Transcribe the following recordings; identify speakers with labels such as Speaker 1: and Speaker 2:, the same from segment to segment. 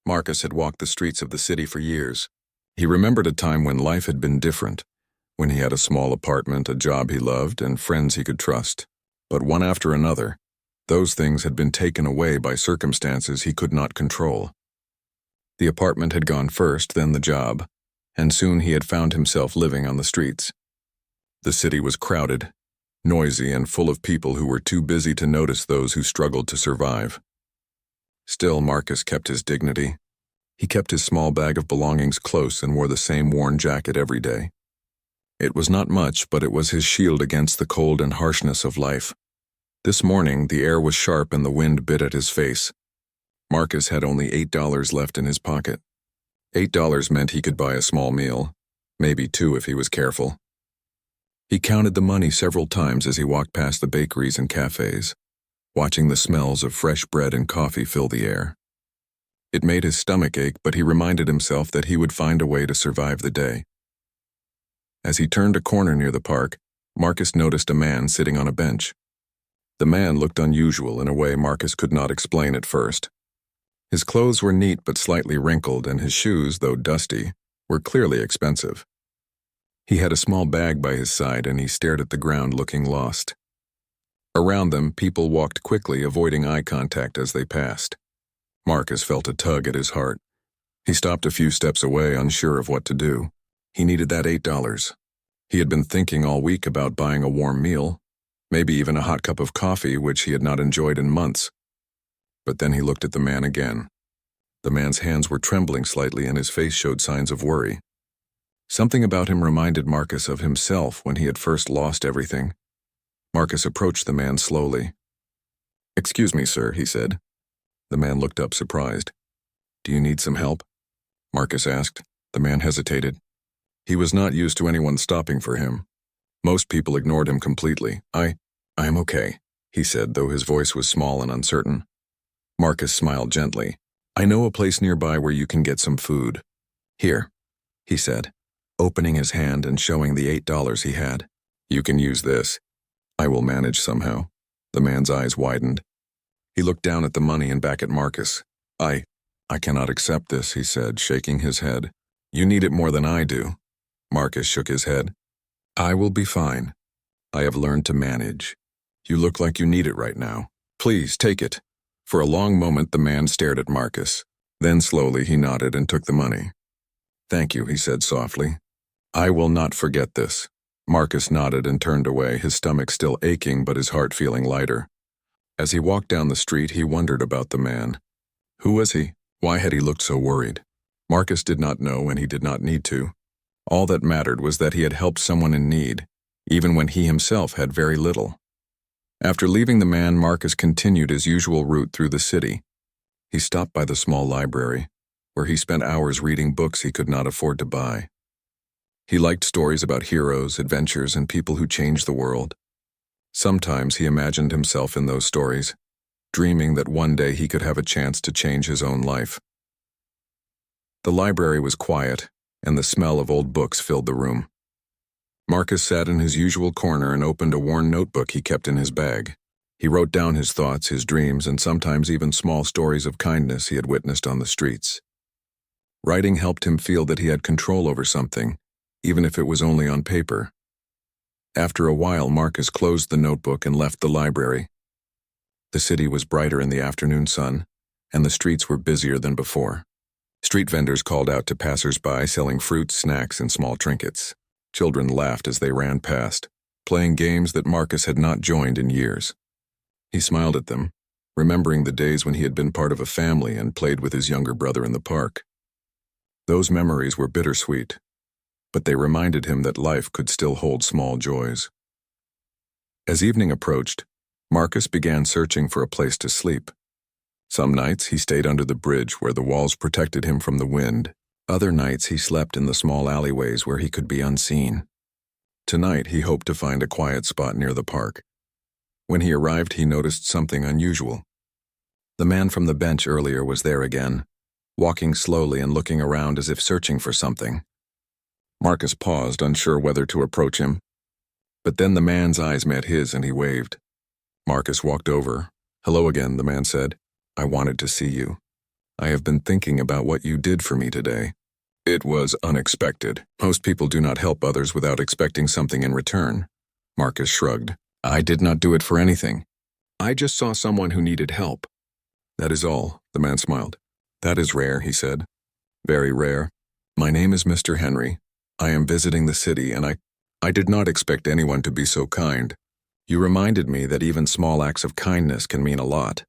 Speaker 1: Marcus had walked the streets of the city for years. He remembered a time when life had been different, when he had a small apartment, a job he loved, and friends he could trust. But one after another, those things had been taken away by circumstances he could not control. The apartment had gone first, then the job, and soon he had found himself living on the streets. The city was crowded, noisy, and full of people who were too busy to notice those who struggled to survive. Still, Marcus kept his dignity. He kept his small bag of belongings close and wore the same worn jacket every day. It was not much, but it was his shield against the cold and harshness of life. This morning, the air was sharp and the wind bit at his face. Marcus had only $8 left in his pocket. $8 meant he could buy a small meal, maybe two if he was careful. He counted the money several times as he walked past the bakeries and cafes, watching the smells of fresh bread and coffee fill the air. It made his stomach ache, but he reminded himself that he would find a way to survive the day. As he turned a corner near the park, Marcus noticed a man sitting on a bench. The man looked unusual in a way Marcus could not explain at first. His clothes were neat but slightly wrinkled, and his shoes, though dusty, were clearly expensive. He had a small bag by his side, and he stared at the ground looking lost. Around them, people walked quickly, avoiding eye contact as they passed. Marcus felt a tug at his heart. He stopped a few steps away, unsure of what to do. He needed that $8. He had been thinking all week about buying a warm meal, maybe even a hot cup of coffee, which he had not enjoyed in months. But then he looked at the man again. The man's hands were trembling slightly and his face showed signs of worry. Something about him reminded Marcus of himself when he had first lost everything. Marcus approached the man slowly. "Excuse me, sir," he said. The man looked up surprised. "Do you need some help?" Marcus asked. The man hesitated. He was not used to anyone stopping for him. Most people ignored him completely. I am okay," he said, though his voice was small and uncertain. Marcus smiled gently. "I know a place nearby where you can get some food." "Here," he said, opening his hand and showing the $8 he had. "You can use this. I will manage somehow." The man's eyes widened. He looked down at the money and back at Marcus. I cannot accept this," he said, shaking his head. "You need it more than I do." Marcus shook his head. "I will be fine. I have learned to manage. You look like you need it right now. Please, take it." For a long moment, the man stared at Marcus. Then slowly he nodded and took the money. "Thank you," he said softly. "I will not forget this." Marcus nodded and turned away, his stomach still aching but his heart feeling lighter. As he walked down the street, he wondered about the man. Who was he? Why had he looked so worried? Marcus did not know, and he did not need to. All that mattered was that he had helped someone in need, even when he himself had very little. After leaving the man, Marcus continued his usual route through the city. He stopped by the small library, where he spent hours reading books he could not afford to buy. He liked stories about heroes, adventures, and people who changed the world. Sometimes he imagined himself in those stories, dreaming that one day he could have a chance to change his own life. The library was quiet, and the smell of old books filled the room. Marcus sat in his usual corner and opened a worn notebook he kept in his bag. He wrote down his thoughts, his dreams, and sometimes even small stories of kindness he had witnessed on the streets. Writing helped him feel that he had control over something, even if it was only on paper. After a while, Marcus closed the notebook and left the library. The city was brighter in the afternoon sun, and the streets were busier than before. Street vendors called out to passers-by, selling fruits, snacks, and small trinkets. Children laughed as they ran past, playing games that Marcus had not joined in years. He smiled at them, remembering the days when he had been part of a family and played with his younger brother in the park. Those memories were bittersweet, but they reminded him that life could still hold small joys. As evening approached, Marcus began searching for a place to sleep. Some nights he stayed under the bridge where the walls protected him from the wind. Other nights he slept in the small alleyways where he could be unseen. Tonight he hoped to find a quiet spot near the park. When he arrived, he noticed something unusual. The man from the bench earlier was there again, walking slowly and looking around as if searching for something. Marcus paused, unsure whether to approach him. But then the man's eyes met his and he waved. Marcus walked over. "Hello again," the man said. "I wanted to see you." I have been thinking about what you did for me today. It was unexpected. Most people do not help others without expecting something in return. Marcus shrugged. I did not do it for anything. I just saw someone who needed help. That is all, the man smiled. That is rare, he said. Very rare. My name is Mr. Henry. I am visiting the city, and I did not expect anyone to be so kind. You reminded me that even small acts of kindness can mean a lot.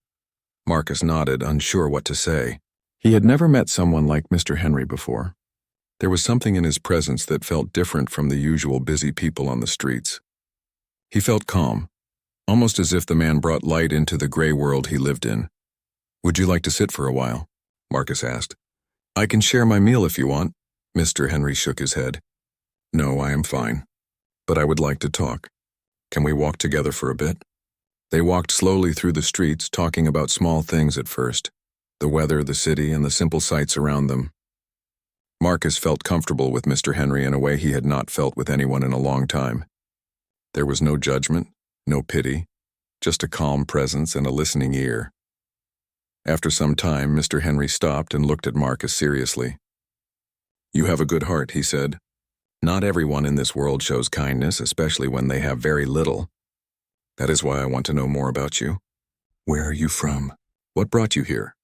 Speaker 1: Marcus nodded, unsure what to say. He had never met someone like Mr. Henry before. There was something in his presence that felt different from the usual busy people on the streets. He felt calm, almost as if the man brought light into the gray world he lived in. Would you like to sit for a while? Marcus asked. I can share my meal if you want. Mr. Henry shook his head. No, I am fine. But I would like to talk. Can we walk together for a bit? They walked slowly through the streets, talking about small things at first. The weather, the city, and the simple sights around them. Marcus felt comfortable with Mr. Henry in a way he had not felt with anyone in a long time. There was no judgment, no pity, just a calm presence and a listening ear. After some time, Mr. Henry stopped and looked at Marcus seriously. You have a good heart, he said. Not everyone in this world shows kindness, especially when they have very little. That is why I want to know more about you. Where are you from? What brought you here?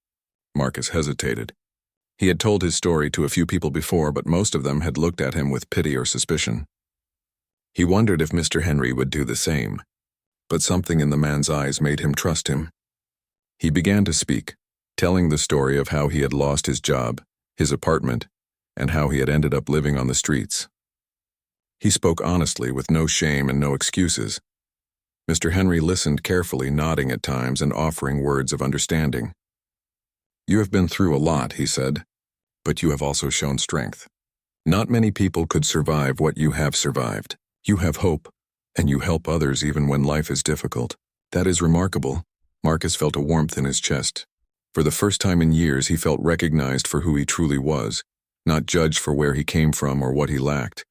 Speaker 1: Marcus hesitated. He had told his story to a few people before, but most of them had looked at him with pity or suspicion. He wondered if Mr. Henry would do the same, but something in the man's eyes made him trust him. He began to speak, telling the story of how he had lost his job, his apartment, and how he had ended up living on the streets. He spoke honestly, with no shame and no excuses. Mr. Henry listened carefully, nodding at times and offering words of understanding. You have been through a lot, he said, but you have also shown strength. Not many people could survive what you have survived. You have hope, and you help others even when life is difficult. That is remarkable. Marcus felt a warmth in his chest. For the first time in years, he felt recognized for who he truly was, not judged for where he came from or what he lacked.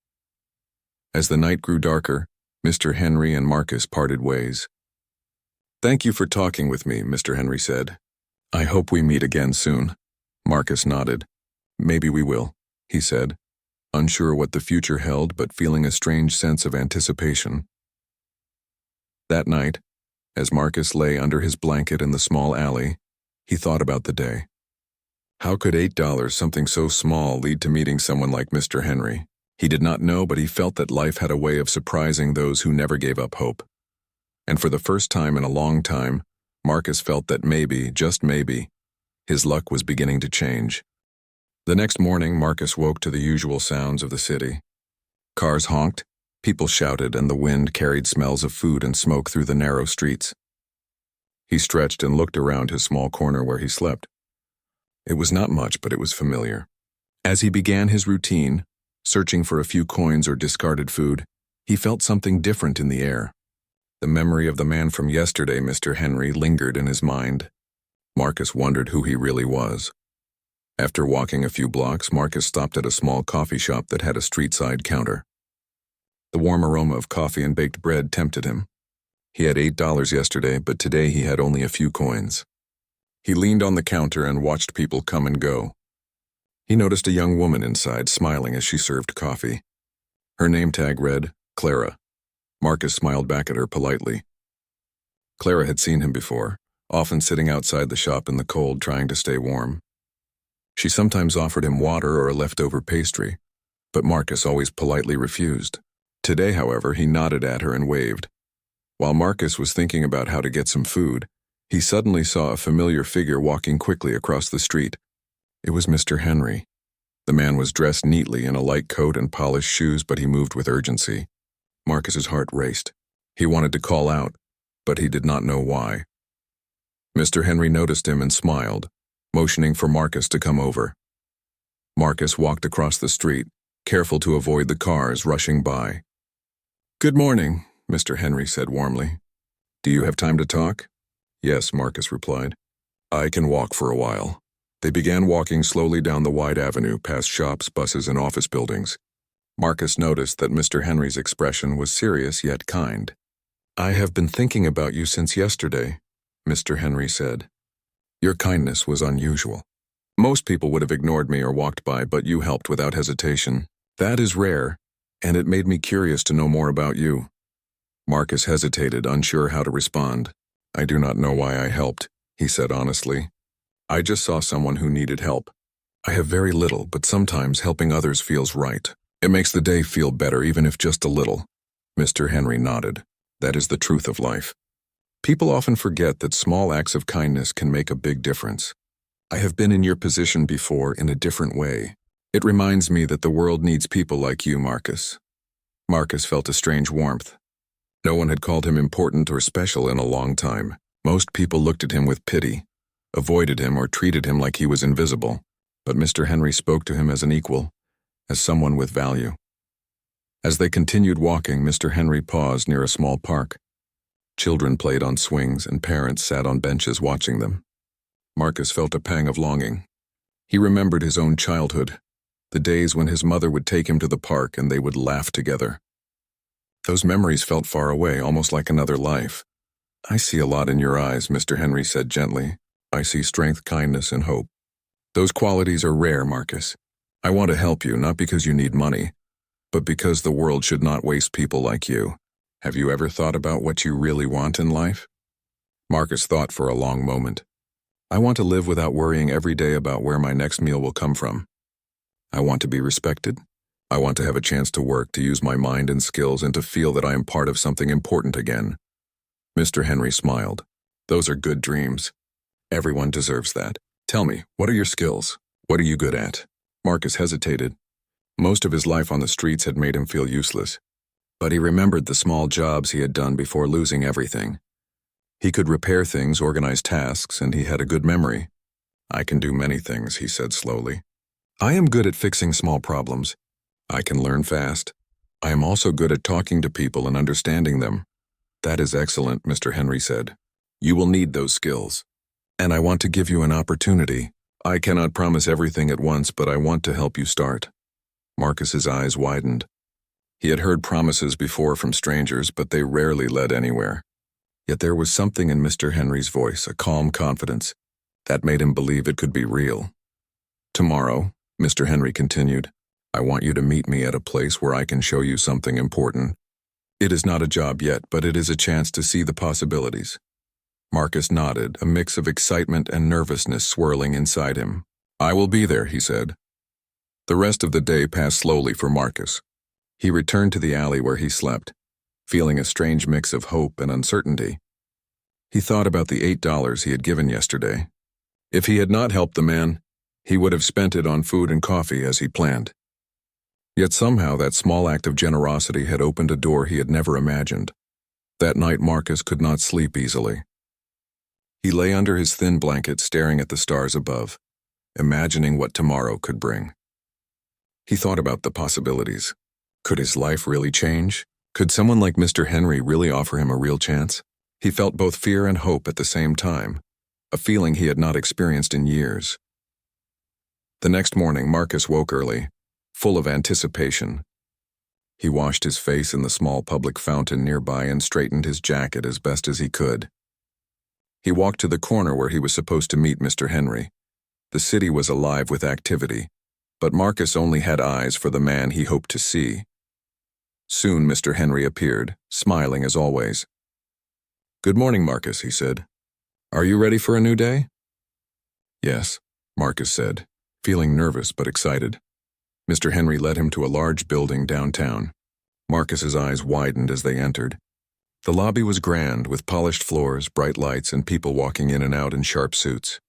Speaker 1: As the night grew darker, Mr. Henry and Marcus parted ways. Thank you for talking with me, Mr. Henry said. I hope we meet again soon. Marcus nodded. Maybe we will, he said, unsure what the future held but feeling a strange sense of anticipation. That night, as Marcus lay under his blanket in the small alley, he thought about the day. How could $8, something so small, lead to meeting someone like Mr. Henry? He did not know, but he felt that life had a way of surprising those who never gave up hope. And for the first time in a long time, Marcus felt that maybe, just maybe, his luck was beginning to change. The next morning, Marcus woke to the usual sounds of the city. Cars honked, people shouted, and the wind carried smells of food and smoke through the narrow streets. He stretched and looked around his small corner where he slept. It was not much, but it was familiar. As he began his routine, searching for a few coins or discarded food, he felt something different in the air. The memory of the man from yesterday, Mr. Henry, lingered in his mind. Marcus wondered who he really was. After walking a few blocks, Marcus stopped at a small coffee shop that had a street-side counter. The warm aroma of coffee and baked bread tempted him. He had $8 yesterday, but today he had only a few coins. He leaned on the counter and watched people come and go. He noticed a young woman inside, smiling as she served coffee. Her name tag read, Clara. Marcus smiled back at her politely. Clara had seen him before, often sitting outside the shop in the cold trying to stay warm. She sometimes offered him water or a leftover pastry, but Marcus always politely refused. Today, however, he nodded at her and waved. While Marcus was thinking about how to get some food, he suddenly saw a familiar figure walking quickly across the street. It was Mr. Henry. The man was dressed neatly in a light coat and polished shoes, but he moved with urgency. Marcus's heart raced. He wanted to call out, but he did not know why. Mr. Henry noticed him and smiled, motioning for Marcus to come over. Marcus walked across the street, careful to avoid the cars rushing by. Good morning, Mr. Henry said warmly. Do you have time to talk? Yes, Marcus replied. I can walk for a while. They began walking slowly down the wide avenue, past shops, buses, and office buildings. Marcus noticed that Mr. Henry's expression was serious yet kind. I have been thinking about you since yesterday, Mr. Henry said. Your kindness was unusual. Most people would have ignored me or walked by, but you helped without hesitation. That is rare, and it made me curious to know more about you." Marcus hesitated, unsure how to respond. "I do not know why I helped," he said honestly. "I just saw someone who needed help. I have very little, but sometimes helping others feels right. It makes the day feel better, even if just a little." Mr. Henry nodded. "That is the truth of life. People often forget that small acts of kindness can make a big difference. I have been in your position before in a different way. It reminds me that the world needs people like you, Marcus." Marcus felt a strange warmth. No one had called him important or special in a long time. Most people looked at him with pity, avoided him, or treated him like he was invisible. But Mr. Henry spoke to him as an equal, as someone with value. As they continued walking, Mr. Henry paused near a small park. Children played on swings and parents sat on benches watching them. Marcus felt a pang of longing. He remembered his own childhood, the days when his mother would take him to the park and they would laugh together. Those memories felt far away, almost like another life. "I see a lot in your eyes," Mr. Henry said gently. "I see strength, kindness, and hope. Those qualities are rare, Marcus. I want to help you, not because you need money, but because the world should not waste people like you. Have you ever thought about what you really want in life?" Marcus thought for a long moment. "I want to live without worrying every day about where my next meal will come from. I want to be respected. I want to have a chance to work, to use my mind and skills, and to feel that I am part of something important again." Mr. Henry smiled. "Those are good dreams. Everyone deserves that. Tell me, what are your skills? What are you good at?" Marcus hesitated. Most of his life on the streets had made him feel useless, but he remembered the small jobs he had done before losing everything. He could repair things, organize tasks, and he had a good memory. "I can do many things," he said slowly. "I am good at fixing small problems. I can learn fast. I am also good at talking to people and understanding them." "That is excellent," Mr. Henry said. "You will need those skills. And I want to give you an opportunity. I cannot promise everything at once, but I want to help you start." Marcus's eyes widened. He had heard promises before from strangers, but they rarely led anywhere. Yet there was something in Mr. Henry's voice, a calm confidence, that made him believe it could be real. "Tomorrow," Mr. Henry continued, "I want you to meet me at a place where I can show you something important. It is not a job yet, but it is a chance to see the possibilities." Marcus nodded, a mix of excitement and nervousness swirling inside him. "I will be there," he said. The rest of the day passed slowly for Marcus. He returned to the alley where he slept, feeling a strange mix of hope and uncertainty. He thought about the $8 he had given yesterday. If he had not helped the man, he would have spent it on food and coffee as he planned. Yet somehow that small act of generosity had opened a door he had never imagined. That night Marcus could not sleep easily. He lay under his thin blanket staring at the stars above, imagining what tomorrow could bring. He thought about the possibilities. Could his life really change? Could someone like Mr. Henry really offer him a real chance? He felt both fear and hope at the same time, a feeling he had not experienced in years. The next morning, Marcus woke early, full of anticipation. He washed his face in the small public fountain nearby and straightened his jacket as best as he could. He walked to the corner where he was supposed to meet Mr. Henry. The city was alive with activity, but Marcus only had eyes for the man he hoped to see. Soon Mr. Henry appeared, smiling as always. "Good morning, Marcus," he said. "Are you ready for a new day?" "Yes," Marcus said, feeling nervous but excited. Mr. Henry led him to a large building downtown. Marcus's eyes widened as they entered. The lobby was grand, with polished floors, bright lights, and people walking in and out in sharp suits.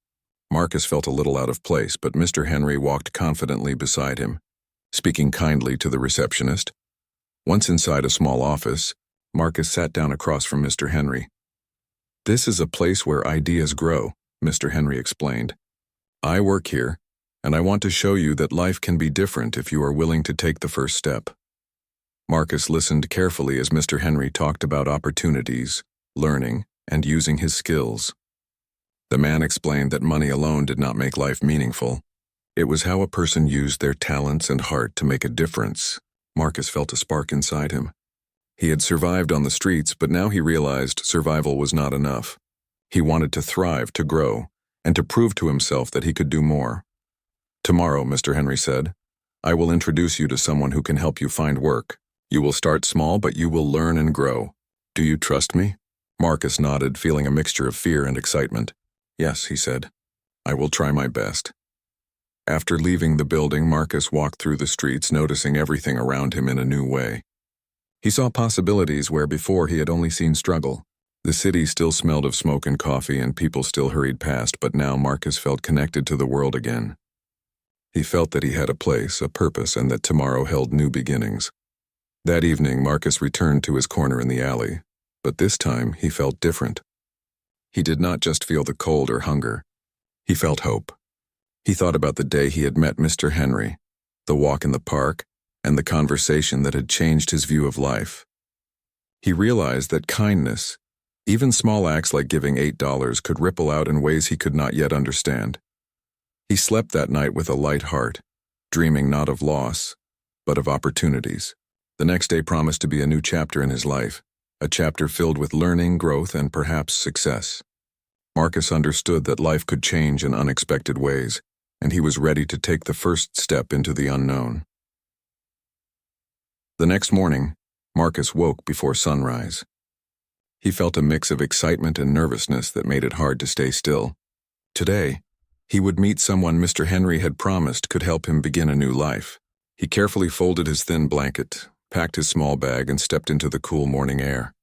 Speaker 1: Marcus felt a little out of place, but Mr. Henry walked confidently beside him, speaking kindly to the receptionist. Once inside a small office, Marcus sat down across from Mr. Henry. "This is a place where ideas grow," Mr. Henry explained. "I work here, and I want to show you that life can be different if you are willing to take the first step." Marcus listened carefully as Mr. Henry talked about opportunities, learning, and using his skills. The man explained that money alone did not make life meaningful. It was how a person used their talents and heart to make a difference. Marcus felt a spark inside him. He had survived on the streets, but now he realized survival was not enough. He wanted to thrive, to grow, and to prove to himself that he could do more. Tomorrow, Mr. Henry said, I will introduce you to someone who can help you find work. You will start small, but you will learn and grow. Do you trust me? Marcus nodded, feeling a mixture of fear and excitement. Yes, he said. I will try my best. After leaving the building, Marcus walked through the streets, noticing everything around him in a new way. He saw possibilities where before he had only seen struggle. The city still smelled of smoke and coffee, and people still hurried past, but now Marcus felt connected to the world again. He felt that he had a place, a purpose, and that tomorrow held new beginnings. That evening, Marcus returned to his corner in the alley, but this time he felt different. He did not just feel the cold or hunger. He felt hope. He thought about the day he had met Mr. Henry, the walk in the park, and the conversation that had changed his view of life. He realized that kindness, even small acts like giving $8, could ripple out in ways he could not yet understand. He slept that night with a light heart, dreaming not of loss, but of opportunities. The next day promised to be a new chapter in his life, a chapter filled with learning, growth, and perhaps success. Marcus understood that life could change in unexpected ways, and he was ready to take the first step into the unknown. The next morning, Marcus woke before sunrise. He felt a mix of excitement and nervousness that made it hard to stay still. Today, he would meet someone Mr. Henry had promised could help him begin a new life. He carefully folded his thin blanket, packed his small bag, and stepped into the cool morning air.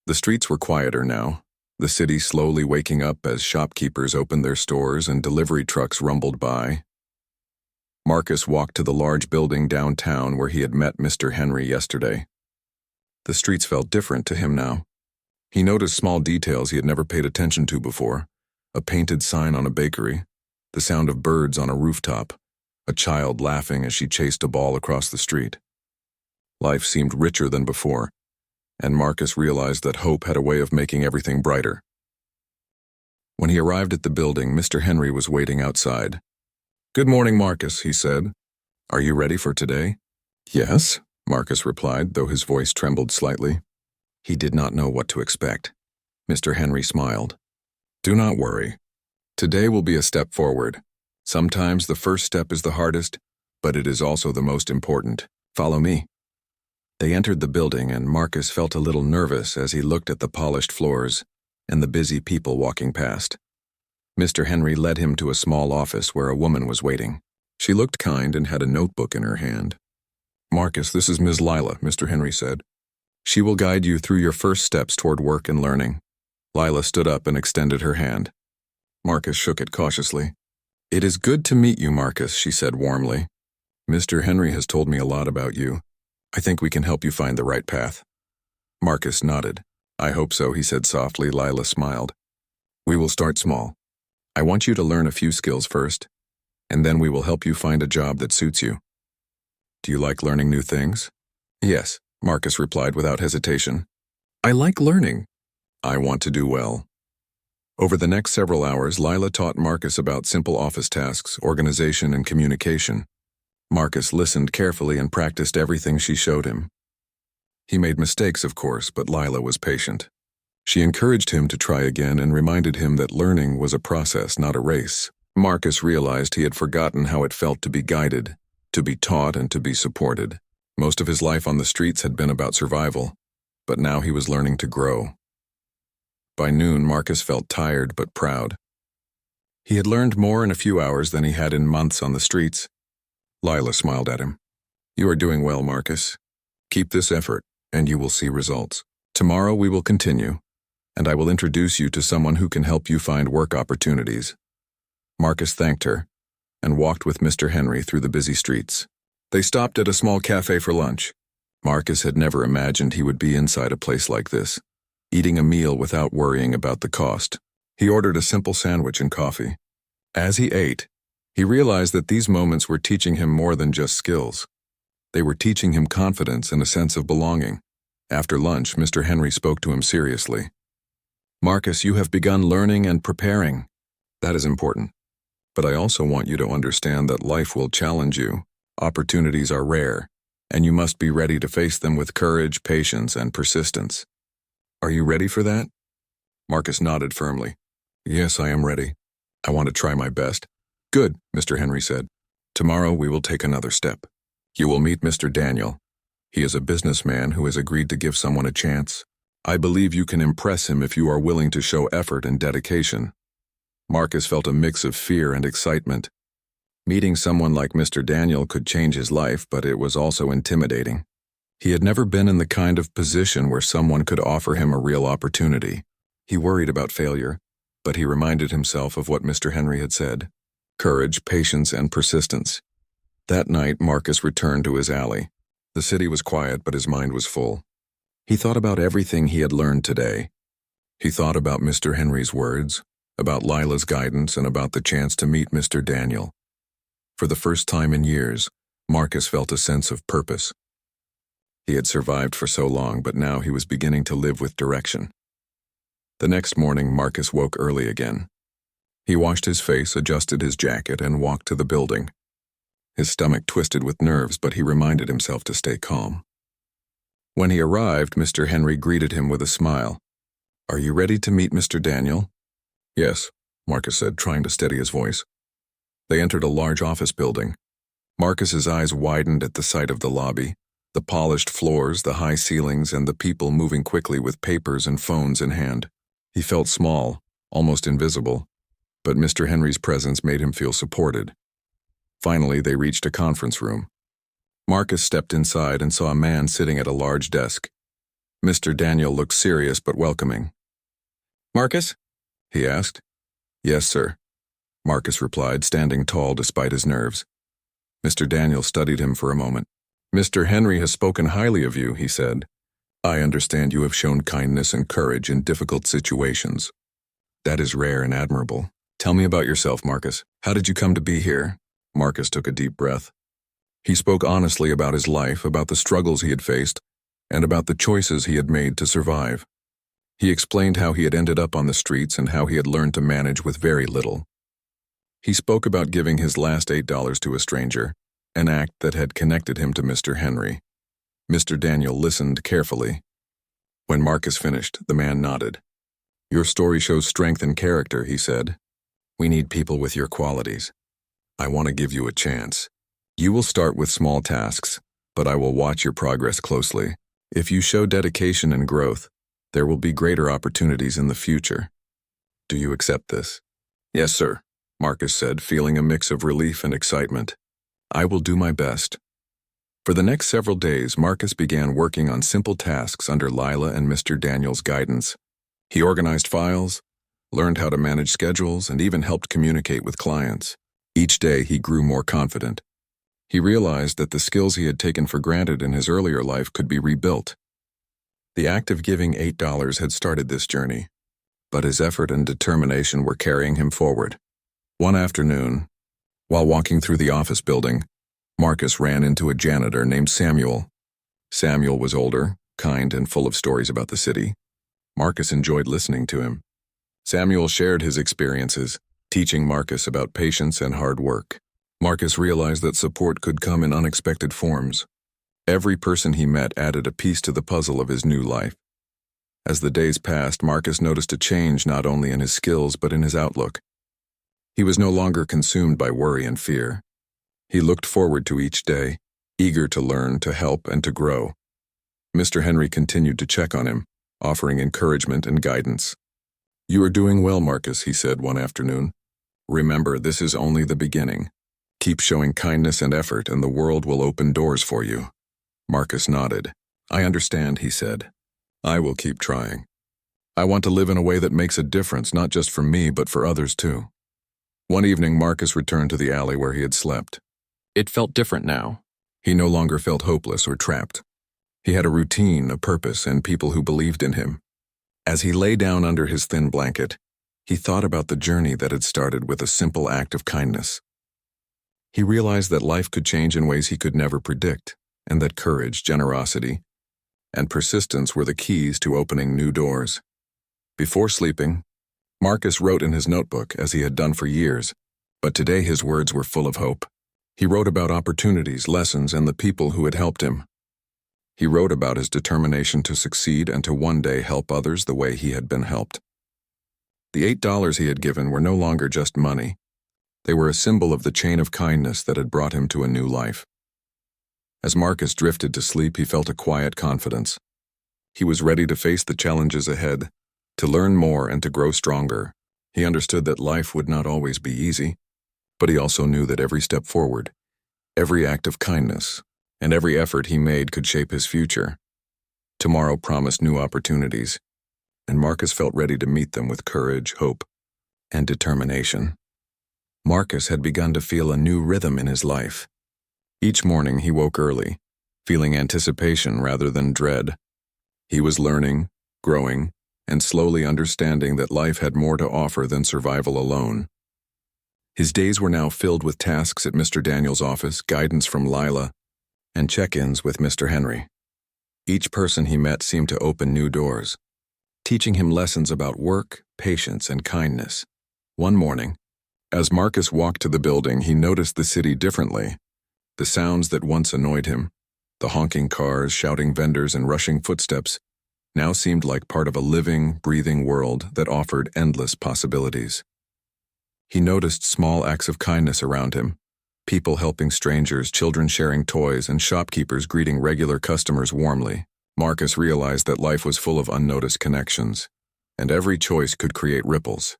Speaker 1: The streets were quieter now, the city slowly waking up as shopkeepers opened their stores and delivery trucks rumbled by. Marcus walked to the large building downtown where he had met Mr. Henry yesterday. The streets felt different to him now. He noticed small details he had never paid attention to before: a painted sign on a bakery, the sound of birds on a rooftop, a child laughing as she chased a ball across the street. Life seemed richer than before, and Marcus realized that hope had a way of making everything brighter. When he arrived at the building, Mr. Henry was waiting outside. "Good morning, Marcus," he said. "Are you ready for today?" "Yes," Marcus replied, though his voice trembled slightly. He did not know what to expect. Mr. Henry smiled. "Do not worry. Today will be a step forward. Sometimes the first step is the hardest, but it is also the most important. Follow me." They entered the building, and Marcus felt a little nervous as he looked at the polished floors and the busy people walking past. Mr. Henry led him to a small office where a woman was waiting. She looked kind and had a notebook in her hand. "Marcus, this is Ms. Lila," Mr. Henry said. "She will guide you through your first steps toward work and learning." Lila stood up and extended her hand. Marcus shook it cautiously. "It is good to meet you, Marcus," she said warmly. "Mr. Henry has told me a lot about you. I think we can help you find the right path." Marcus nodded. "I hope so," he said softly. Lila smiled. "We will start small. I want you to learn a few skills first, and then we will help you find a job that suits you." "Do you like learning new things?" "Yes," Marcus replied without hesitation. "I like learning. I want to do well." Over the next several hours, Lila taught Marcus about simple office tasks, organization, and communication. Marcus listened carefully and practiced everything she showed him. He made mistakes, of course, but Lila was patient. She encouraged him to try again and reminded him that learning was a process, not a race. Marcus realized he had forgotten how it felt to be guided, to be taught, and to be supported. Most of his life on the streets had been about survival, but now he was learning to grow. By noon, Marcus felt tired but proud. He had learned more in a few hours than he had in months on the streets. Lila smiled at him. "You are doing well, Marcus. Keep this effort, and you will see results. Tomorrow we will continue, and I will introduce you to someone who can help you find work opportunities." Marcus thanked her and walked with Mr. Henry through the busy streets. They stopped at a small cafe for lunch. Marcus had never imagined he would be inside a place like this, eating a meal without worrying about the cost. He ordered a simple sandwich and coffee. As he ate, he realized that these moments were teaching him more than just skills. They were teaching him confidence and a sense of belonging. After lunch, Mr. Henry spoke to him seriously. "Marcus, you have begun learning and preparing. That is important. But I also want you to understand that life will challenge you. Opportunities are rare, and you must be ready to face them with courage, patience, and persistence. Are you ready for that?" Marcus nodded firmly. "Yes, I am ready. I want to try my best." Good, Mr. Henry said. Tomorrow we will take another step. You will meet Mr. Daniel. He is a businessman who has agreed to give someone a chance. I believe you can impress him if you are willing to show effort and dedication. Marcus felt a mix of fear and excitement. Meeting someone like Mr. Daniel could change his life, but it was also intimidating. He had never been in the kind of position where someone could offer him a real opportunity. He worried about failure, but he reminded himself of what Mr. Henry had said: courage, patience, and persistence. That night, Marcus returned to his alley. The city was quiet, but his mind was full. He thought about everything he had learned today. He thought about Mr. Henry's words, about Lila's guidance, and about the chance to meet Mr. Daniel. For the first time in years, Marcus felt a sense of purpose. He had survived for so long, but now he was beginning to live with direction. The next morning, Marcus woke early again. He washed his face, adjusted his jacket, and walked to the building. His stomach twisted with nerves, but he reminded himself to stay calm. When he arrived, Mr. Henry greeted him with a smile. "Are you ready to meet Mr. Daniel?" "Yes," Marcus said, trying to steady his voice. They entered a large office building. Marcus's eyes widened at the sight of the lobby, the polished floors, the high ceilings, and the people moving quickly with papers and phones in hand. He felt small, almost invisible, but Mr. Henry's presence made him feel supported. Finally, they reached a conference room. Marcus stepped inside and saw a man sitting at a large desk. Mr. Daniel looked serious but welcoming. "Marcus?" he asked. "Yes, sir," Marcus replied, standing tall despite his nerves. Mr. Daniel studied him for a moment. "Mr. Henry has spoken highly of you," he said. "I understand you have shown kindness and courage in difficult situations. That is rare and admirable. Tell me about yourself, Marcus. How did you come to be here?" Marcus took a deep breath. He spoke honestly about his life, about the struggles he had faced, and about the choices he had made to survive. He explained how he had ended up on the streets and how he had learned to manage with very little. He spoke about giving his last $8 to a stranger, an act that had connected him to Mr. Henry. Mr. Daniel listened carefully. When Marcus finished, the man nodded. "Your story shows strength and character," he said. "We need people with your qualities. I want to give you a chance. You will start with small tasks, but I will watch your progress closely. If you show dedication and growth, there will be greater opportunities in the future. Do you accept this?" "Yes, sir," Marcus said, feeling a mix of relief and excitement. "I will do my best." For the next several days, Marcus began working on simple tasks under Lila and Mr. Daniel's guidance. He organized files, learned how to manage schedules, and even helped communicate with clients. Each day, he grew more confident. He realized that the skills he had taken for granted in his earlier life could be rebuilt. The act of giving $8 had started this journey, but his effort and determination were carrying him forward. One afternoon, while walking through the office building, Marcus ran into a janitor named Samuel. Samuel was older, kind, and full of stories about the city. Marcus enjoyed listening to him. Samuel shared his experiences, teaching Marcus about patience and hard work. Marcus realized that support could come in unexpected forms. Every person he met added a piece to the puzzle of his new life. As the days passed, Marcus noticed a change not only in his skills but in his outlook. He was no longer consumed by worry and fear. He looked forward to each day, eager to learn, to help, and to grow. Mr. Henry continued to check on him, offering encouragement and guidance. "You are doing well, Marcus," he said one afternoon. "Remember, this is only the beginning. Keep showing kindness and effort, and the world will open doors for you." Marcus nodded. "I understand," he said. "I will keep trying. I want to live in a way that makes a difference, not just for me, but for others too." One evening, Marcus returned to the alley where he had slept. It felt different now. He no longer felt hopeless or trapped. He had a routine, a purpose, and people who believed in him. As he lay down under his thin blanket, he thought about the journey that had started with a simple act of kindness. He realized that life could change in ways he could never predict, and that courage, generosity, and persistence were the keys to opening new doors. Before sleeping, Marcus wrote in his notebook, as he had done for years, but today his words were full of hope. He wrote about opportunities, lessons, and the people who had helped him. He wrote about his determination to succeed and to one day help others the way he had been helped. The $8 he had given were no longer just money. They were a symbol of the chain of kindness that had brought him to a new life. As Marcus drifted to sleep, he felt a quiet confidence. He was ready to face the challenges ahead, to learn more and to grow stronger. He understood that life would not always be easy, but he also knew that every step forward, every act of kindness, and every effort he made could shape his future. Tomorrow promised new opportunities, and Marcus felt ready to meet them with courage, hope, and determination. Marcus had begun to feel a new rhythm in his life. Each morning he woke early, feeling anticipation rather than dread. He was learning, growing, and slowly understanding that life had more to offer than survival alone. His days were now filled with tasks at Mr. Daniel's office, guidance from Lila, and check-ins with Mr. Henry. Each person he met seemed to open new doors, teaching him lessons about work, patience, and kindness. One morning, as Marcus walked to the building, he noticed the city differently. The sounds that once annoyed him, the honking cars, shouting vendors, and rushing footsteps, now seemed like part of a living, breathing world that offered endless possibilities. He noticed small acts of kindness around him, people helping strangers, children sharing toys, and shopkeepers greeting regular customers warmly. Marcus realized that life was full of unnoticed connections, and every choice could create ripples.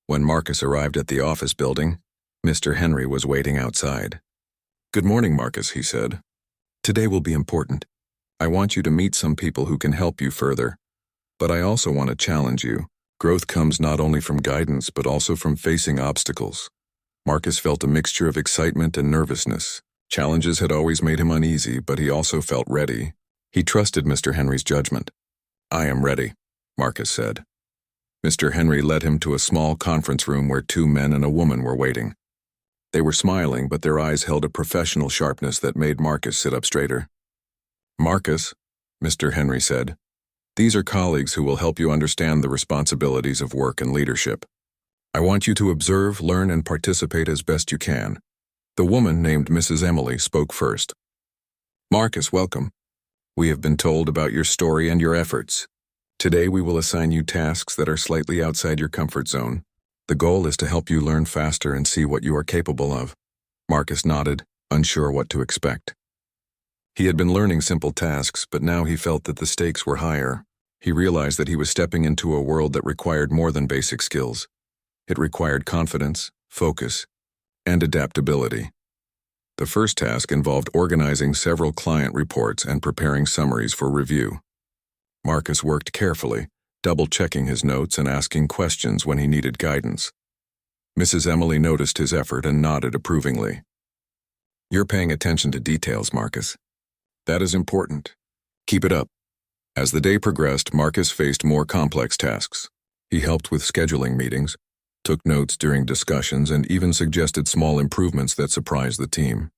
Speaker 1: When Marcus arrived at the office building, Mr. Henry was waiting outside. "Good morning, Marcus," he said. "Today will be important. I want you to meet some people who can help you further. But I also want to challenge you. Growth comes not only from guidance, but also from facing obstacles." Marcus felt a mixture of excitement and nervousness. Challenges had always made him uneasy, but he also felt ready. He trusted Mr. Henry's judgment. "I am ready," Marcus said. Mr. Henry led him to a small conference room where 2 men and a woman were waiting. They were smiling, but their eyes held a professional sharpness that made Marcus sit up straighter. "Marcus," Mr. Henry said, "these are colleagues who will help you understand the responsibilities of work and leadership. I want you to observe, learn, and participate as best you can." The woman, named Mrs. Emily, spoke first. "Marcus, welcome. We have been told about your story and your efforts. Today we will assign you tasks that are slightly outside your comfort zone. The goal is to help you learn faster and see what you are capable of." Marcus nodded, unsure what to expect. He had been learning simple tasks, but now he felt that the stakes were higher. He realized that he was stepping into a world that required more than basic skills. It required confidence, focus, and adaptability. The first task involved organizing several client reports and preparing summaries for review. Marcus worked carefully, double-checking his notes and asking questions when he needed guidance. Mrs. Emily noticed his effort and nodded approvingly. "You're paying attention to details, Marcus. That is important. Keep it up." As the day progressed, Marcus faced more complex tasks. He helped with scheduling meetings, took notes during discussions, and even suggested small improvements that surprised the team.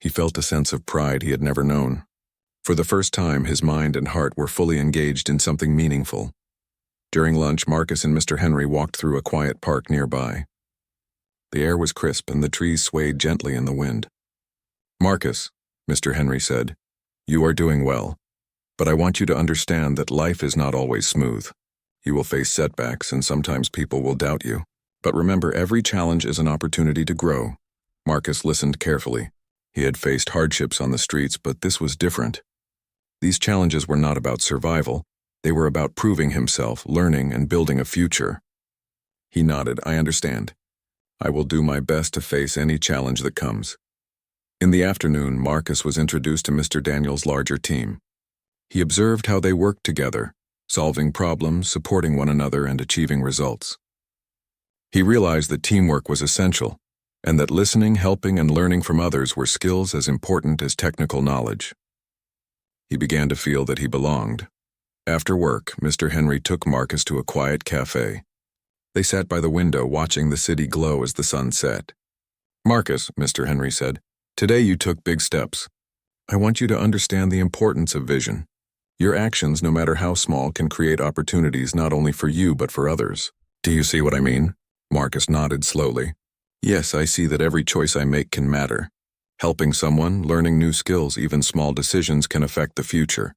Speaker 1: He felt a sense of pride he had never known. For the first time, his mind and heart were fully engaged in something meaningful. During lunch, Marcus and Mr. Henry walked through a quiet park nearby. The air was crisp and the trees swayed gently in the wind. "Marcus," Mr. Henry said, "you are doing well. But I want you to understand that life is not always smooth. You will face setbacks and sometimes people will doubt you. But remember, every challenge is an opportunity to grow." Marcus listened carefully. He had faced hardships on the streets, but this was different. These challenges were not about survival. They were about proving himself, learning, and building a future. He nodded. "I understand. I will do my best to face any challenge that comes." In the afternoon, Marcus was introduced to Mr. Daniel's larger team. He observed how they worked together, solving problems, supporting one another, and achieving results. He realized that teamwork was essential, and that listening, helping, and learning from others were skills as important as technical knowledge. He began to feel that he belonged. After work, Mr. Henry took Marcus to a quiet cafe. They sat by the window watching the city glow as the sun set. "Marcus," Mr. Henry said, "today you took big steps. I want you to understand the importance of vision. Your actions, no matter how small, can create opportunities not only for you but for others." "Do you see what I mean?" Marcus nodded slowly. "Yes, I see that every choice I make can matter. Helping someone, learning new skills, even small decisions can affect the future."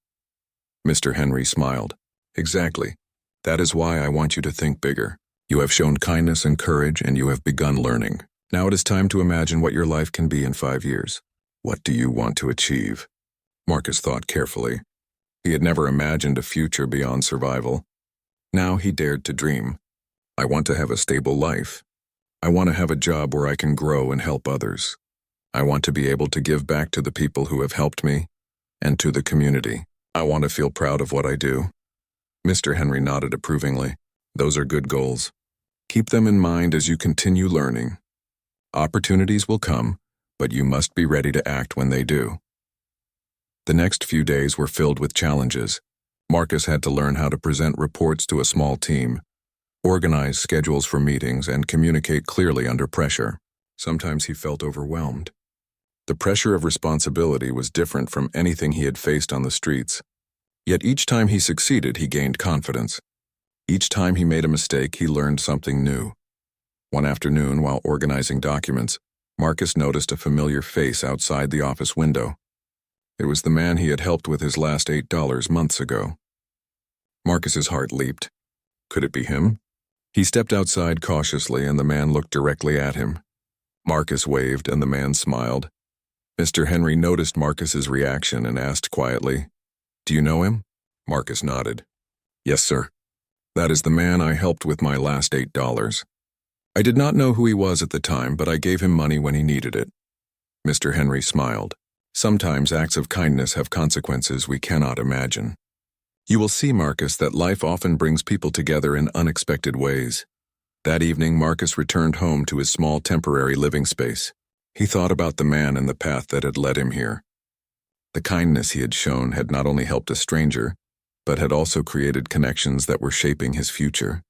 Speaker 1: Mr. Henry smiled. "Exactly. That is why I want you to think bigger. You have shown kindness and courage, and you have begun learning. Now it is time to imagine what your life can be in 5 years. What do you want to achieve? Marcus thought carefully. He had never imagined a future beyond survival. Now he dared to dream. I want to have a stable life. I want to have a job where I can grow and help others. I want to be able to give back to the people who have helped me and to the community. I want to feel proud of what I do. Mr. Henry nodded approvingly. Those are good goals. Keep them in mind as you continue learning. Opportunities will come, but you must be ready to act when they do. The next few days were filled with challenges. Marcus had to learn how to present reports to a small team, organize schedules for meetings, and communicate clearly under pressure. Sometimes he felt overwhelmed. The pressure of responsibility was different from anything he had faced on the streets. Yet each time he succeeded, he gained confidence. Each time he made a mistake, he learned something new. One afternoon, while organizing documents, Marcus noticed a familiar face outside the office window. It was the man he had helped with his last $8 months ago. Marcus's heart leaped. Could it be him? He stepped outside cautiously, and the man looked directly at him. Marcus waved, and the man smiled. Mr. Henry noticed Marcus's reaction and asked quietly, "Do you know him?" Marcus nodded. "Yes, sir. That is the man I helped with my last $8. I did not know who he was at the time, but I gave him money when he needed it." Mr. Henry smiled. Sometimes acts of kindness have consequences we cannot imagine. You will see, Marcus, that life often brings people together in unexpected ways. That evening, Marcus returned home to his small temporary living space. He thought about the man and the path that had led him here. The kindness he had shown had not only helped a stranger, but had also created connections that were shaping his future.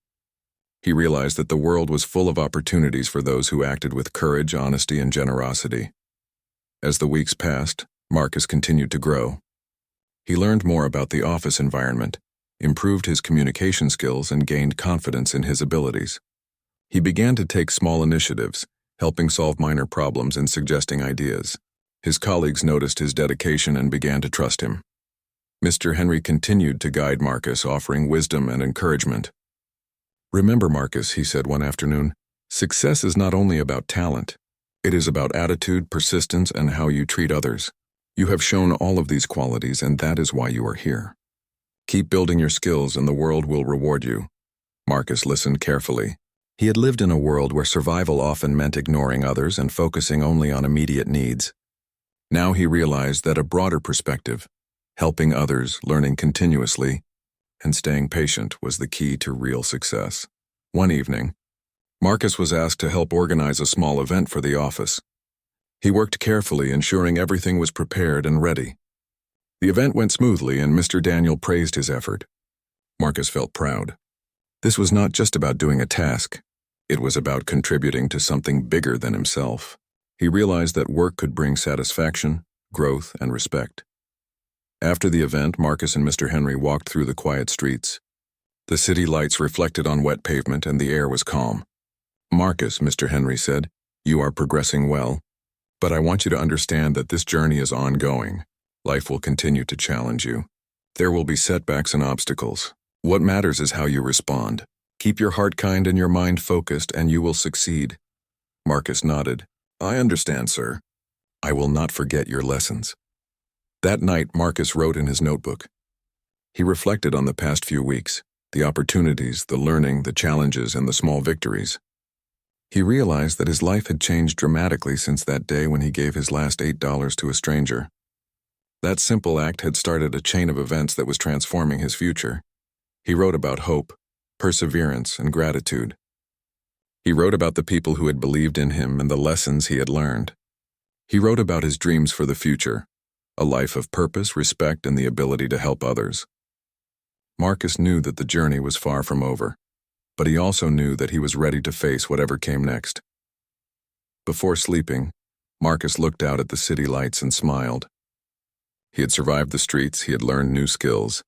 Speaker 1: He realized that the world was full of opportunities for those who acted with courage, honesty, and generosity. As the weeks passed, Marcus continued to grow. He learned more about the office environment, improved his communication skills, and gained confidence in his abilities. He began to take small initiatives, helping solve minor problems and suggesting ideas. His colleagues noticed his dedication and began to trust him. Mr. Henry continued to guide Marcus, offering wisdom and encouragement. "Remember, Marcus," he said one afternoon, "success is not only about talent. It is about attitude, persistence, and how you treat others. You have shown all of these qualities, and that is why you are here. Keep building your skills, and the world will reward you." Marcus listened carefully. He had lived in a world where survival often meant ignoring others and focusing only on immediate needs. Now he realized that a broader perspective, helping others, learning continuously, and staying patient was the key to real success. One evening, Marcus was asked to help organize a small event for the office. He worked carefully, ensuring everything was prepared and ready. The event went smoothly, and Mr. Daniel praised his effort. Marcus felt proud. This was not just about doing a task. It was about contributing to something bigger than himself. He realized that work could bring satisfaction, growth, and respect. After the event, Marcus and Mr. Henry walked through the quiet streets. The city lights reflected on wet pavement, and the air was calm. "Marcus," Mr. Henry said, "you are progressing well. But I want you to understand that this journey is ongoing. Life will continue to challenge you. There will be setbacks and obstacles. What matters is how you respond. Keep your heart kind and your mind focused, and you will succeed." Marcus nodded. "I understand, sir. I will not forget your lessons." That night, Marcus wrote in his notebook. He reflected on the past few weeks, the opportunities, the learning, the challenges, and the small victories. He realized that his life had changed dramatically since that day when he gave his last $8 to a stranger. That simple act had started a chain of events that was transforming his future. He wrote about hope, perseverance, and gratitude. He wrote about the people who had believed in him and the lessons he had learned. He wrote about his dreams for the future, a life of purpose, respect, and the ability to help others. Marcus knew that the journey was far from over, but he also knew that he was ready to face whatever came next. Before sleeping, Marcus looked out at the city lights and smiled. He had survived the streets, he had learned new skills,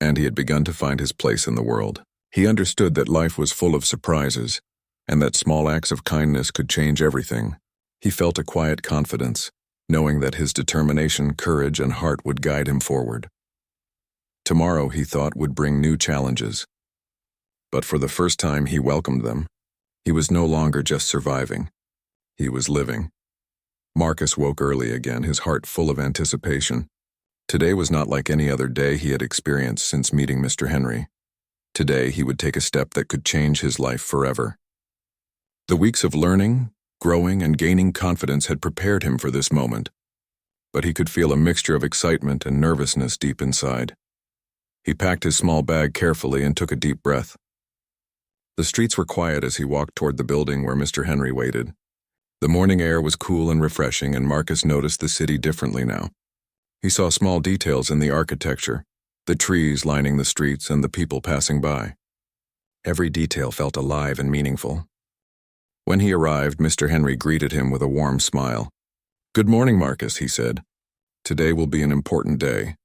Speaker 1: and he had begun to find his place in the world. He understood that life was full of surprises, and that small acts of kindness could change everything. He felt a quiet confidence, knowing that his determination, courage, and heart would guide him forward. Tomorrow, he thought, would bring new challenges. But for the first time, he welcomed them. He was no longer just surviving. He was living. Marcus woke early again, his heart full of anticipation. Today was not like any other day he had experienced since meeting Mr. Henry. Today, he would take a step that could change his life forever. The weeks of learning, growing, and gaining confidence had prepared him for this moment, but he could feel a mixture of excitement and nervousness deep inside. He packed his small bag carefully and took a deep breath. The streets were quiet as he walked toward the building where Mr. Henry waited. The morning air was cool and refreshing, and Marcus noticed the city differently now. He saw small details in the architecture, the trees lining the streets and the people passing by. Every detail felt alive and meaningful. When he arrived, Mr. Henry greeted him with a warm smile. "Good morning, Marcus," he said. "Today will be an important day.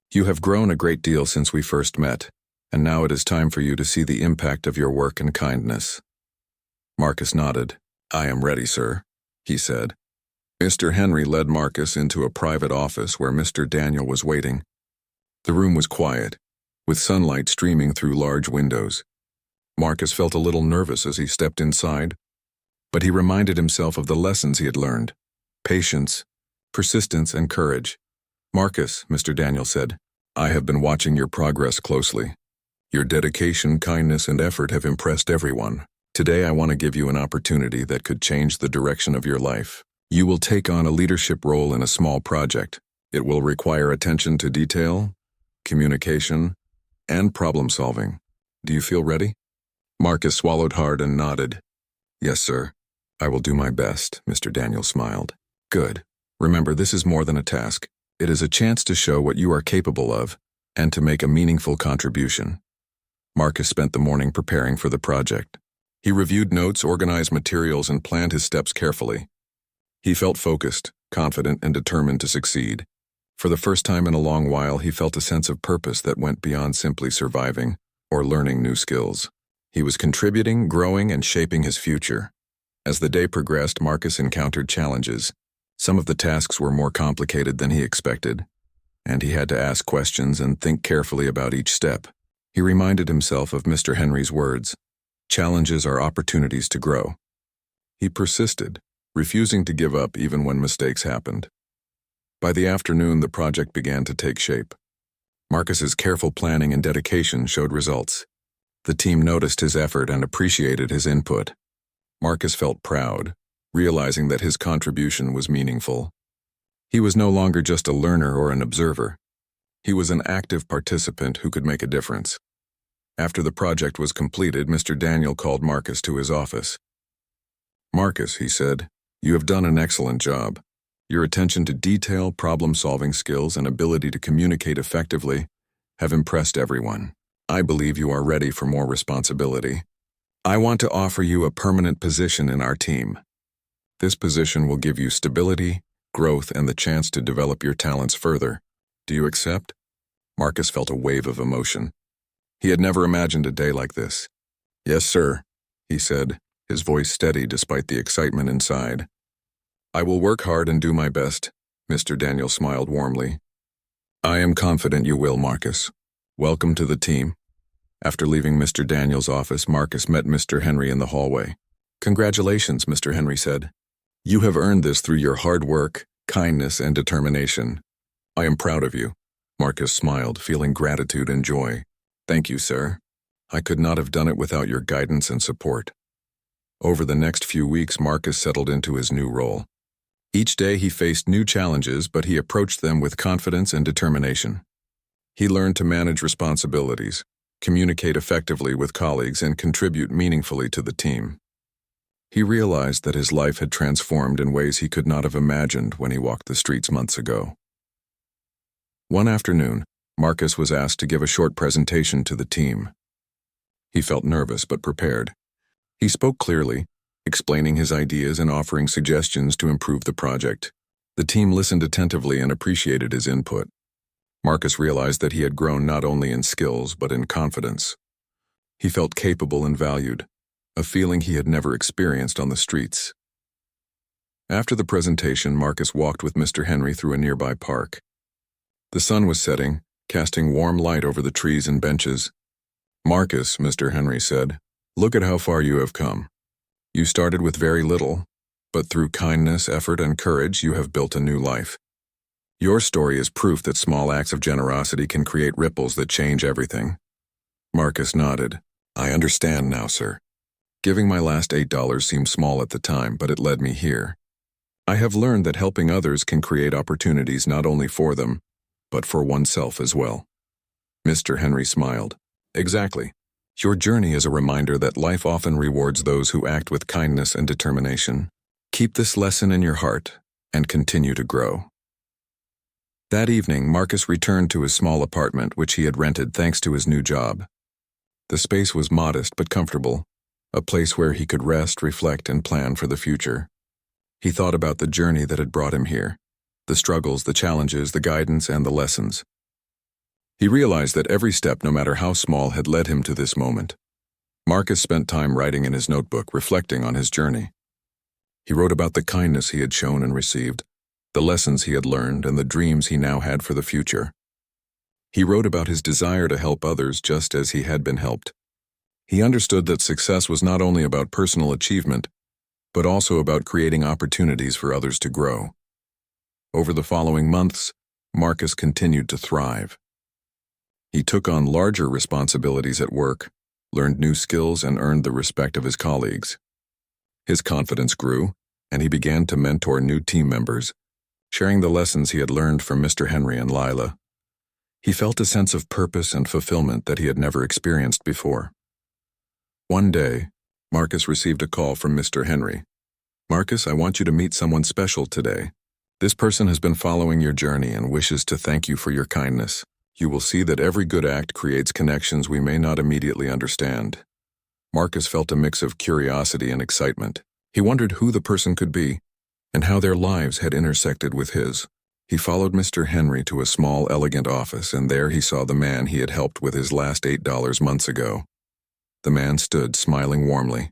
Speaker 1: You have grown a great deal since we first met, and now it is time for you to see the impact of your work and kindness." Marcus nodded. "I am ready, sir," he said. Mr. Henry led Marcus into a private office where Mr. Daniel was waiting. The room was quiet, with sunlight streaming through large windows. Marcus felt a little nervous as he stepped inside, but he reminded himself of the lessons he had learned: patience, persistence, and courage. "Marcus," Mr. Daniel said, "I have been watching your progress closely. Your dedication, kindness, and effort have impressed everyone. Today I want to give you an opportunity that could change the direction of your life. You will take on a leadership role in a small project. It will require attention to detail, communication, and problem solving. Do you feel ready?" Marcus swallowed hard and nodded. "Yes, sir. I will do my best," Mr. Daniel smiled. "Good. Remember, this is more than a task. It is a chance to show what you are capable of and to make a meaningful contribution." Marcus spent the morning preparing for the project. He reviewed notes, organized materials, and planned his steps carefully. He felt focused, confident, and determined to succeed. For the first time in a long while, he felt a sense of purpose that went beyond simply surviving or learning new skills. He was contributing, growing, and shaping his future. As the day progressed, Marcus encountered challenges. Some of the tasks were more complicated than he expected, and he had to ask questions and think carefully about each step. He reminded himself of Mr. Henry's words: "Challenges are opportunities to grow." He persisted, refusing to give up even when mistakes happened. By the afternoon, the project began to take shape. Marcus's careful planning and dedication showed results. The team noticed his effort and appreciated his input. Marcus felt proud, realizing that his contribution was meaningful. He was no longer just a learner or an observer. He was an active participant who could make a difference. After the project was completed, Mr. Daniel called Marcus to his office. "Marcus," he said, "you have done an excellent job. Your attention to detail, problem-solving skills, and ability to communicate effectively have impressed everyone. I believe you are ready for more responsibility. I want to offer you a permanent position in our team. This position will give you stability, growth, and the chance to develop your talents further. Do you accept?" Marcus felt a wave of emotion. He had never imagined a day like this. "Yes, sir," he said, his voice steady despite the excitement inside. "I will work hard and do my best," Mr. Daniel smiled warmly. "I am confident you will, Marcus. Welcome to the team." After leaving Mr. Daniel's office, Marcus met Mr. Henry in the hallway. "Congratulations," Mr. Henry said. "You have earned this through your hard work, kindness, and determination. I am proud of you." Marcus smiled, feeling gratitude and joy. "Thank you, sir. I could not have done it without your guidance and support." Over the next few weeks, Marcus settled into his new role. Each day he faced new challenges, but he approached them with confidence and determination. He learned to manage responsibilities, communicate effectively with colleagues, and contribute meaningfully to the team. He realized that his life had transformed in ways he could not have imagined when he walked the streets months ago. One afternoon, Marcus was asked to give a short presentation to the team. He felt nervous but prepared. He spoke clearly, explaining his ideas and offering suggestions to improve the project. The team listened attentively and appreciated his input. Marcus realized that he had grown not only in skills but in confidence. He felt capable and valued, a feeling he had never experienced on the streets. After the presentation, Marcus walked with Mr. Henry through a nearby park. The sun was setting, casting warm light over the trees and benches. "Marcus," Mr. Henry said, "look at how far you have come. You started with very little, but through kindness, effort, and courage, you have built a new life. Your story is proof that small acts of generosity can create ripples that change everything." Marcus nodded. "I understand now, sir. Giving my last $8 seemed small at the time, but it led me here. I have learned that helping others can create opportunities not only for them, but for oneself as well." Mr. Henry smiled. "Exactly. Your journey is a reminder that life often rewards those who act with kindness and determination. Keep this lesson in your heart and continue to grow." That evening, Marcus returned to his small apartment, which he had rented thanks to his new job. The space was modest but comfortable, a place where he could rest, reflect, and plan for the future. He thought about the journey that had brought him here, the struggles, the challenges, the guidance, and the lessons. He realized that every step, no matter how small, had led him to this moment. Marcus spent time writing in his notebook, reflecting on his journey. He wrote about the kindness he had shown and received, the lessons he had learned, and the dreams he now had for the future. He wrote about his desire to help others just as he had been helped. He understood that success was not only about personal achievement, but also about creating opportunities for others to grow. Over the following months, Marcus continued to thrive. He took on larger responsibilities at work, learned new skills, and earned the respect of his colleagues. His confidence grew, and he began to mentor new team members, sharing the lessons he had learned from Mr. Henry and Lila. He felt a sense of purpose and fulfillment that he had never experienced before. One day, Marcus received a call from Mr. Henry. "Marcus, I want you to meet someone special today. This person has been following your journey and wishes to thank you for your kindness. You will see that every good act creates connections we may not immediately understand." Marcus felt a mix of curiosity and excitement. He wondered who the person could be and how their lives had intersected with his. He followed Mr. Henry to a small, elegant office, and there he saw the man he had helped with his last $8 months ago. The man stood, smiling warmly.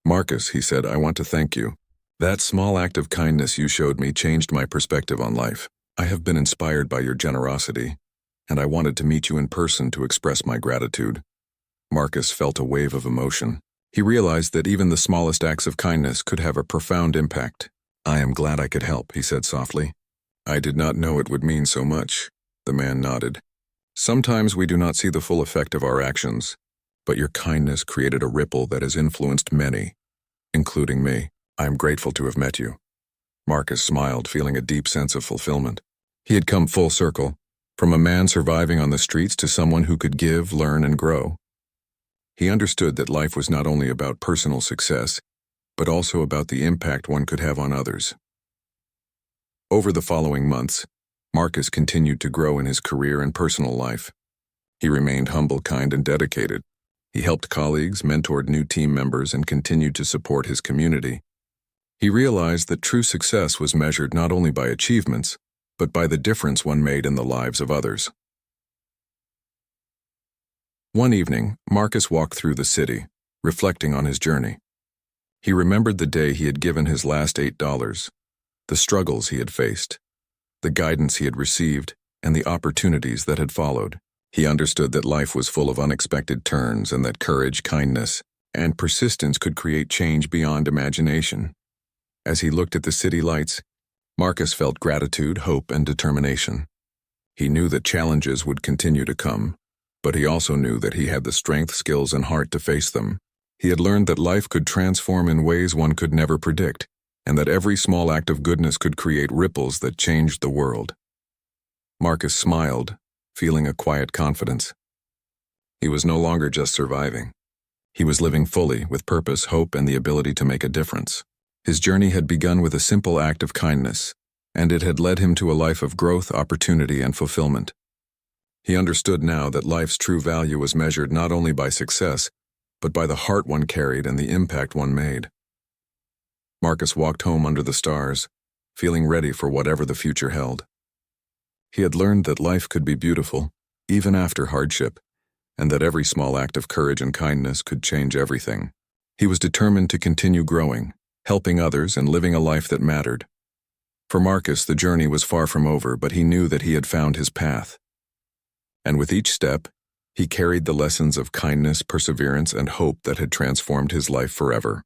Speaker 1: "Marcus," he said, "I want to thank you. That small act of kindness you showed me changed my perspective on life. I have been inspired by your generosity, and I wanted to meet you in person to express my gratitude." Marcus felt a wave of emotion. He realized that even the smallest acts of kindness could have a profound impact. "I am glad I could help," he said softly. "I did not know it would mean so much." The man nodded. "Sometimes we do not see the full effect of our actions, but your kindness created a ripple that has influenced many, including me. I am grateful to have met you." Marcus smiled, feeling a deep sense of fulfillment. He had come full circle, from a man surviving on the streets to someone who could give, learn, and grow. He understood that life was not only about personal success, but also about the impact one could have on others. Over the following months, Marcus continued to grow in his career and personal life. He remained humble, kind, and dedicated. He helped colleagues, mentored new team members, and continued to support his community. He realized that true success was measured not only by achievements, but by the difference one made in the lives of others. One evening, Marcus walked through the city, reflecting on his journey. He remembered the day he had given his last $8, the struggles he had faced, the guidance he had received, and the opportunities that had followed. He understood that life was full of unexpected turns and that courage, kindness, and persistence could create change beyond imagination. As he looked at the city lights, Marcus felt gratitude, hope, and determination. He knew that challenges would continue to come, but he also knew that he had the strength, skills, and heart to face them. He had learned that life could transform in ways one could never predict, and that every small act of goodness could create ripples that changed the world. Marcus smiled, feeling a quiet confidence. He was no longer just surviving. He was living fully, with purpose, hope, and the ability to make a difference. His journey had begun with a simple act of kindness, and it had led him to a life of growth, opportunity, and fulfillment. He understood now that life's true value was measured not only by success, but by the heart one carried and the impact one made. Marcus walked home under the stars, feeling ready for whatever the future held. He had learned that life could be beautiful, even after hardship, and that every small act of courage and kindness could change everything. He was determined to continue growing, helping others, and living a life that mattered. For Marcus, the journey was far from over, but he knew that he had found his path. And with each step, He carried the lessons of kindness, perseverance, and hope that had transformed his life forever.